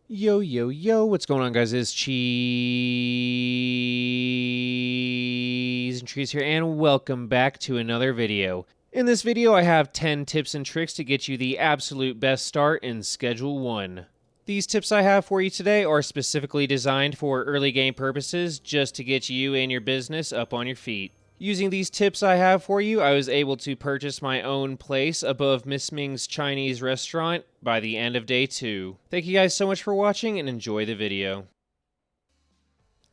Yo, yo, yo, what's going on, guys? It's Cheese and Trees here, and welcome back to another video. In this video, I have 10 tips and tricks to get you the absolute best start in Schedule 1. These tips I have for you today are specifically designed for early game purposes, just to get you and your business up on your feet. Using these tips I have for you, I was able to purchase my own place above Miss Ming's Chinese restaurant by the end of day 2. Thank you guys so much for watching and enjoy the video.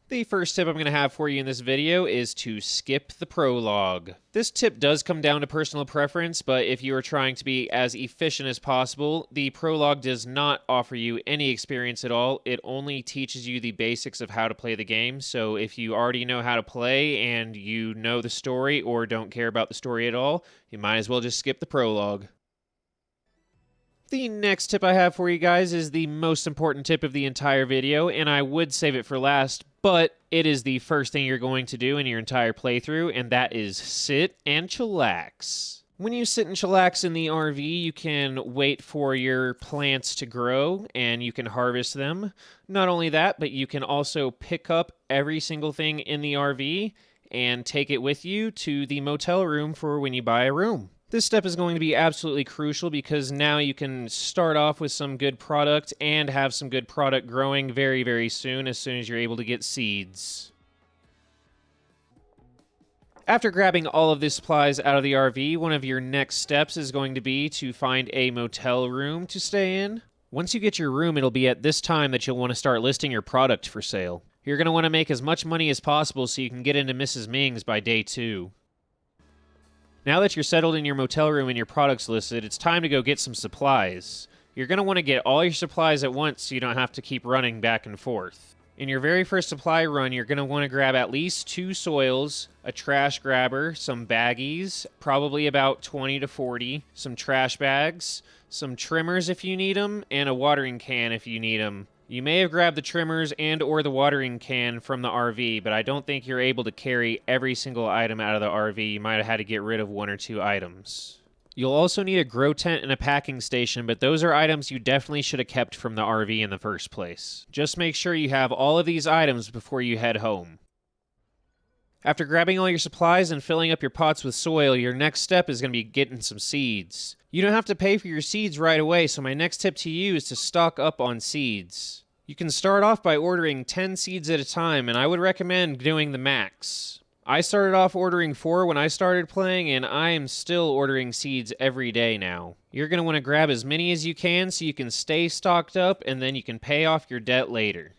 The first tip I'm going to have for you in this video is to skip the prologue. This tip does come down to personal preference, but if you are trying to be as efficient as possible, the prologue does not offer you any experience at all. It only teaches you the basics of how to play the game, so if you already know how to play and you know the story or don't care about the story at all, you might as well just skip the prologue. The next tip I have for you guys is the most important tip of the entire video, and I would save it for last, but it is the first thing you're going to do in your entire playthrough, and that is sit and chillax. When you sit and chillax in the RV, you can wait for your plants to grow, and you can harvest them. Not only that, but you can also pick up every single thing in the RV and take it with you to the motel room for when you buy a room. This step is going to be absolutely crucial because now you can start off with some good product and have some good product growing very, very soon as you're able to get seeds. After grabbing all of the supplies out of the RV, one of your next steps is going to be to find a motel room to stay in. Once you get your room, it'll be at this time that you'll want to start listing your product for sale. You're going to want to make as much money as possible so you can get into Mrs. Ming's by day 2. Now that you're settled in your motel room and your product's listed, it's time to go get some supplies. You're going to want to get all your supplies at once so you don't have to keep running back and forth. In your very first supply run, you're going to want to grab at least 2 soils, a trash grabber, some baggies, probably about 20 to 40, some trash bags, some trimmers if you need them, and a watering can if you need them. You may have grabbed the trimmers and or the watering can from the RV, but I don't think you're able to carry every single item out of the RV. You might have had to get rid of 1 or 2 items. You'll also need a grow tent and a packing station, but those are items you definitely should have kept from the RV in the first place. Just make sure you have all of these items before you head home. After grabbing all your supplies and filling up your pots with soil, your next step is going to be getting some seeds. You don't have to pay for your seeds right away, so my next tip to you is to stock up on seeds. You can start off by ordering 10 seeds at a time, and I would recommend doing the max. I started off ordering 4 when I started playing, and I am still ordering seeds every day now. You're going to want to grab as many as you can so you can stay stocked up, and then you can pay off your debt later.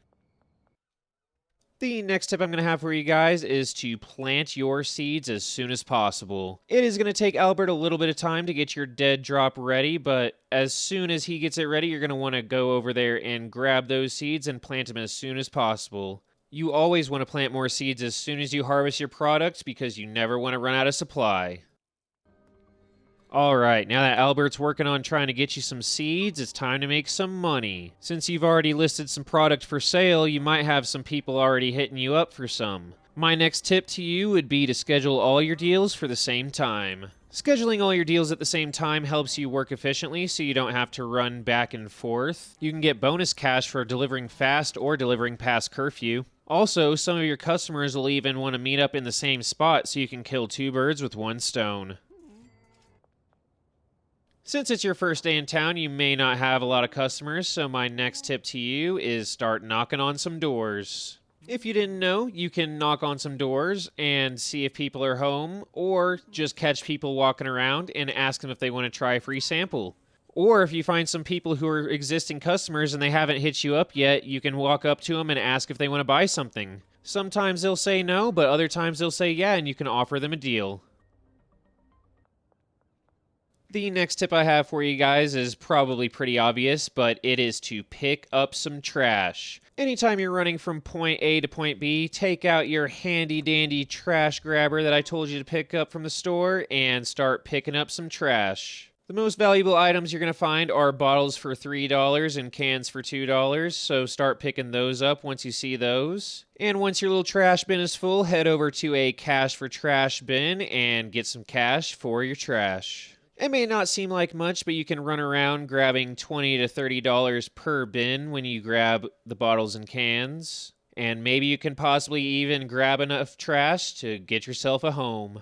The next tip I'm going to have for you guys is to plant your seeds as soon as possible. It is going to take Albert a little bit of time to get your dead drop ready, but as soon as he gets it ready, you're going to want to go over there and grab those seeds and plant them as soon as possible. You always want to plant more seeds as soon as you harvest your product because you never want to run out of supply. Alright, now that Albert's working on trying to get you some seeds, it's time to make some money. Since you've already listed some product for sale, you might have some people already hitting you up for some. My next tip to you would be to schedule all your deals for the same time. Scheduling all your deals at the same time helps you work efficiently so you don't have to run back and forth. You can get bonus cash for delivering fast or delivering past curfew. Also, some of your customers will even want to meet up in the same spot so you can kill 2 birds with 1 stone. Since it's your first day in town, you may not have a lot of customers, so my next tip to you is start knocking on some doors. If you didn't know, you can knock on some doors and see if people are home, or just catch people walking around and ask them if they want to try a free sample. Or if you find some people who are existing customers and they haven't hit you up yet, you can walk up to them and ask if they want to buy something. Sometimes they'll say no, but other times they'll say yeah, and you can offer them a deal. The next tip I have for you guys is probably pretty obvious, but it is to pick up some trash. Anytime you're running from point A to point B, take out your handy dandy trash grabber that I told you to pick up from the store and start picking up some trash. The most valuable items you're going to find are bottles for $3 and cans for $2, so start picking those up once you see those. And once your little trash bin is full, head over to a cash for trash bin and get some cash for your trash. It may not seem like much, but you can run around grabbing $20 to $30 per bin when you grab the bottles and cans. And maybe you can possibly even grab enough trash to get yourself a home.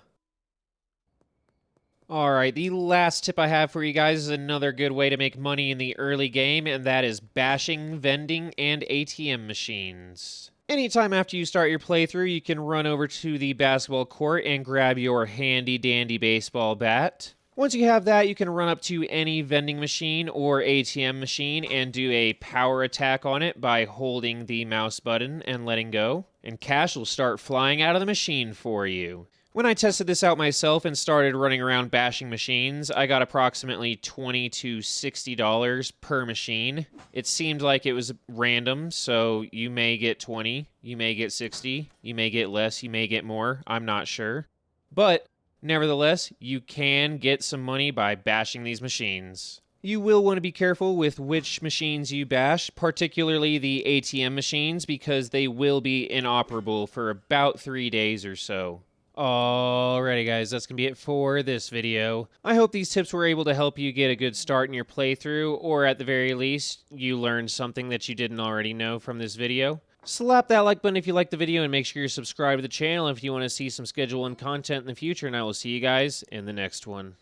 Alright, the last tip I have for you guys is another good way to make money in the early game, and that is bashing, vending, and ATM machines. Anytime after you start your playthrough, you can run over to the basketball court and grab your handy-dandy baseball bat. Once you have that, you can run up to any vending machine or ATM machine and do a power attack on it by holding the mouse button and letting go, and cash will start flying out of the machine for you. When I tested this out myself and started running around bashing machines, I got approximately $20 to $60 per machine. It seemed like it was random, so you may get 20, you may get 60, you may get less, you may get more, I'm not sure. But nevertheless, you can get some money by bashing these machines. You will want to be careful with which machines you bash, particularly the ATM machines, because they will be inoperable for about 3 days or so. Alrighty guys, that's going to be it for this video. I hope these tips were able to help you get a good start in your playthrough, or at the very least, you learned something that you didn't already know from this video. Slap that like button if you liked the video, and make sure you're subscribed to the channel if you want to see some Schedule One content in the future, and I will see you guys in the next one.